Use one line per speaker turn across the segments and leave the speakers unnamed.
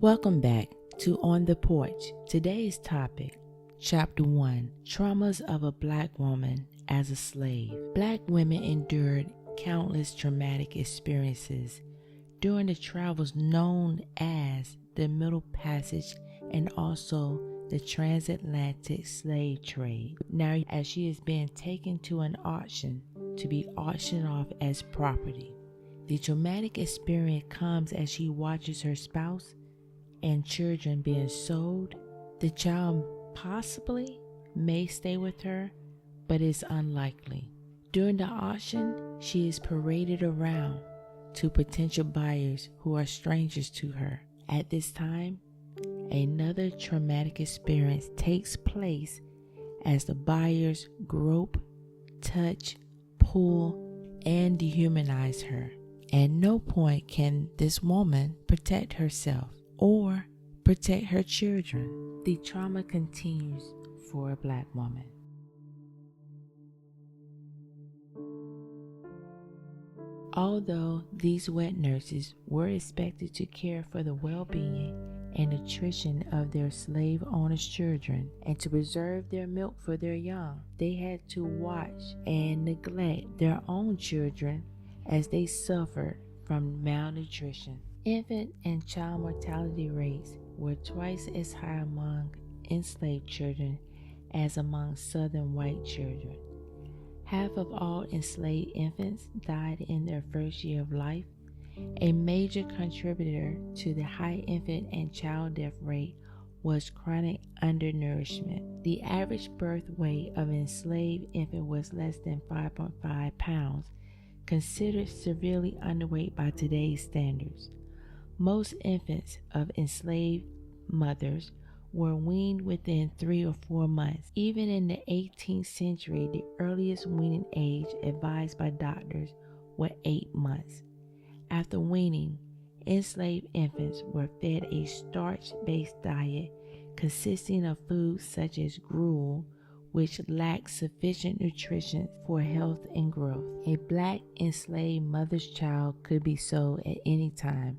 Welcome back to On the Porch. Today's topic, Chapter 1, Traumas of a Black Woman as a Slave. Black women endured countless traumatic experiences during the travels known as the Middle Passage and also the transatlantic slave trade. Now, as she is being taken to an auction to be auctioned off as property, the traumatic experience comes as she watches her spouse and children being sold. The child possibly may stay with her, but it's unlikely. During the auction, she is paraded around to potential buyers who are strangers to her. At this time, another traumatic experience takes place as the buyers grope, touch, pull, and dehumanize her. At no point can this woman protect herself or protect her children. The trauma continues for a Black woman. Although these wet nurses were expected to care for the well-being and nutrition of their slave owners' children and to preserve their milk for their young, they had to watch and neglect their own children as they suffered from malnutrition. Infant and child mortality rates were twice as high among enslaved children as among Southern white children. Half of all enslaved infants died in their first year of life. A major contributor to the high infant and child death rate was chronic undernourishment. The average birth weight of an enslaved infant was less than 5.5 pounds, considered severely underweight by today's standards. Most infants of enslaved mothers were weaned within 3 or 4 months. Even in the 18th century, the earliest weaning age advised by doctors was 8 months. After weaning, enslaved infants were fed a starch-based diet consisting of foods such as gruel, which lacked sufficient nutrition for health and growth. A Black enslaved mother's child could be sold at any time,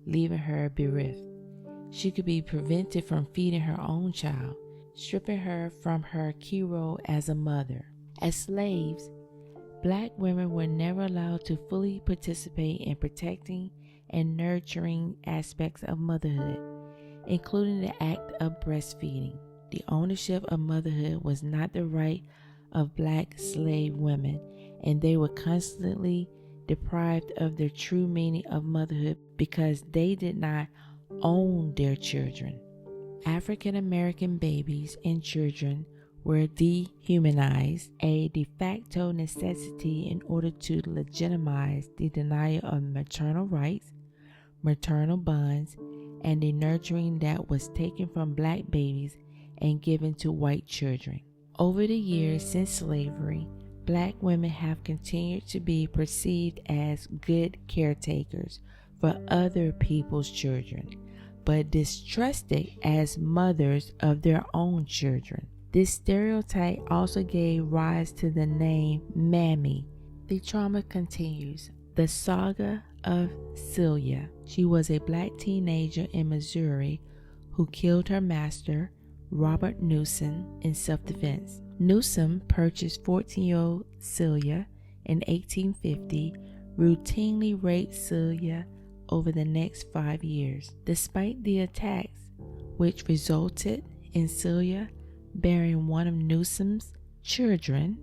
leaving her bereft. She could be prevented from feeding her own child, stripping her from her key role as a mother. As slaves, Black women were never allowed to fully participate in protecting and nurturing aspects of motherhood, including the act of breastfeeding. The ownership of motherhood was not the right of Black slave women, and they were constantly deprived of their true meaning of motherhood because they did not own their children. African American babies and children were dehumanized, a de facto necessity in order to legitimize the denial of maternal rights, maternal bonds, and the nurturing that was taken from Black babies and given to white children. Over the years since slavery, Black women have continued to be perceived as good caretakers for other people's children, but distrusted as mothers of their own children. This stereotype also gave rise to the name Mammy. The trauma continues. The saga of Celia. She was a Black teenager in Missouri who killed her master, Robert Newsom, in self-defense. Newsom purchased 14-year-old Celia in 1850, routinely raped Celia over the next 5 years. Despite the attacks, which resulted in Celia bearing one of Newsom's children,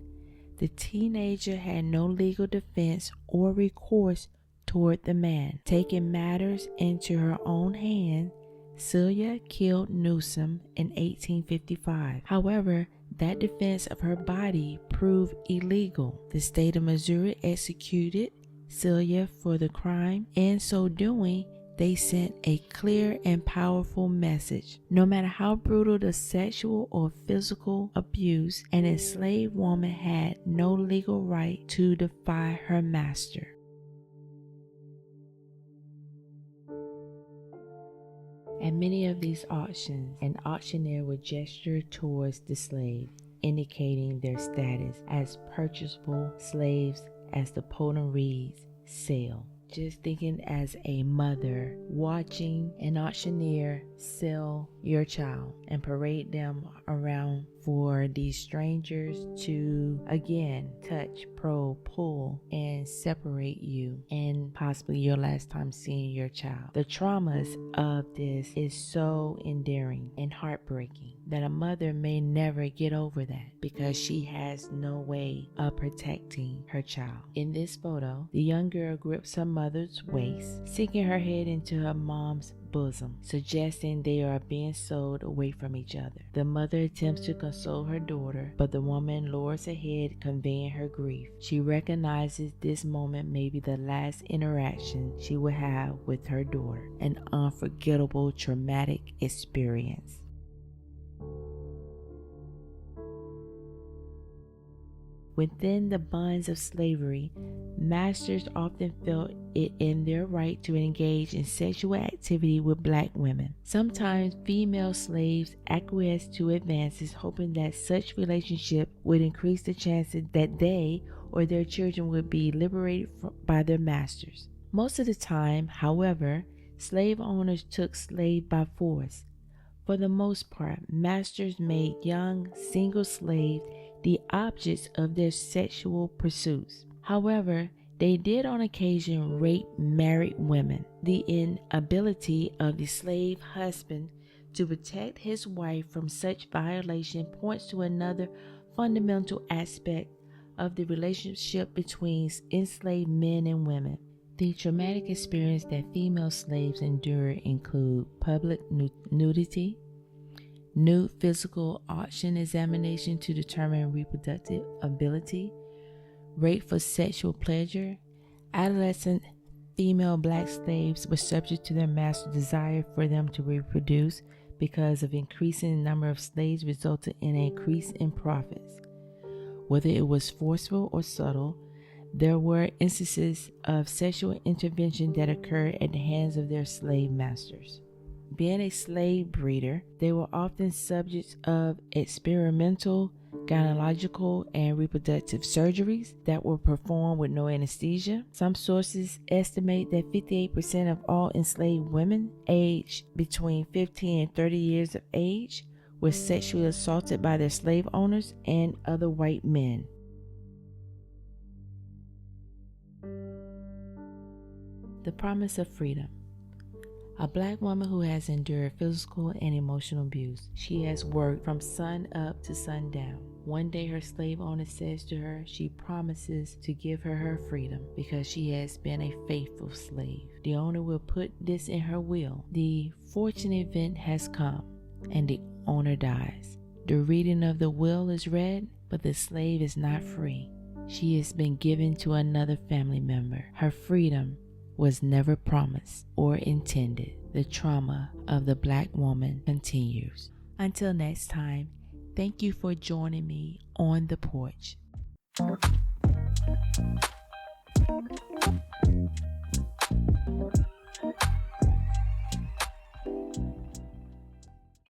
the teenager had no legal defense or recourse toward the man. Taking matters into her own hands, Celia killed Newsom in 1855. However, that defense of her body proved illegal. The state of Missouri executed Celia for the crime. In so doing, they sent a clear and powerful message. No matter how brutal the sexual or physical abuse, an enslaved woman had no legal right to defy her master. At many of these auctions, an auctioneer would gesture towards the slave. indicating their status as purchasable slaves as the poem reads, sale. Just thinking as a mother watching an auctioneer sell your child and parade them around for these strangers to again touch, probe, pull, and separate you, and possibly your last time seeing your child. The traumas of this is so endearing and heartbreaking that a mother may never get over that because she has no way of protecting her child. In this photo, the young girl grips her mother's waist, sinking her head into her mom's bosom, suggesting they are being sold away from each other. The mother attempts to console her daughter, but the woman lowers her head, conveying her grief. She recognizes this moment may be the last interaction she will have with her daughter, an unforgettable traumatic experience. Within the bonds of slavery, masters often felt it in their right to engage in sexual activity with black women. Sometimes female slaves acquiesced to advances, hoping that such relationship would increase the chances that they or their children would be liberated by their masters. Most of the time, however, slave owners took slaves by force. For the most part, masters made young single slaves the objects of their sexual pursuits. However, they did on occasion rape married women. The inability of the slave husband to protect his wife from such violation points to another fundamental aspect of the relationship between enslaved men and women. The traumatic experience that female slaves endure include public nudity, nude physical auction examination to determine reproductive ability, rape for sexual pleasure. Adolescent female black slaves were subject to their master's desire for them to reproduce because of increasing number of slaves resulted in an increase in profits. Whether it was forceful or subtle, there were instances of sexual intervention that occurred at the hands of their slave masters. Being a slave breeder, they were often subjects of experimental gynecological and reproductive surgeries that were performed with no anesthesia. Some sources estimate that 58% of all enslaved women aged between 15 and 30 years of age were sexually assaulted by their slave owners and other white men. The promise of freedom. A black woman who has endured physical and emotional abuse. She has worked from sun up to sundown. One day her slave owner says to her she promises to give her her freedom because she has been a faithful slave. The owner will put this in her will. The fortunate event has come and the owner dies. The reading of the will is read, but the slave is not free. She has been given to another family member. Her freedom was never promised or intended. The trauma of the black woman continues. Until next time, thank you for joining me on the porch.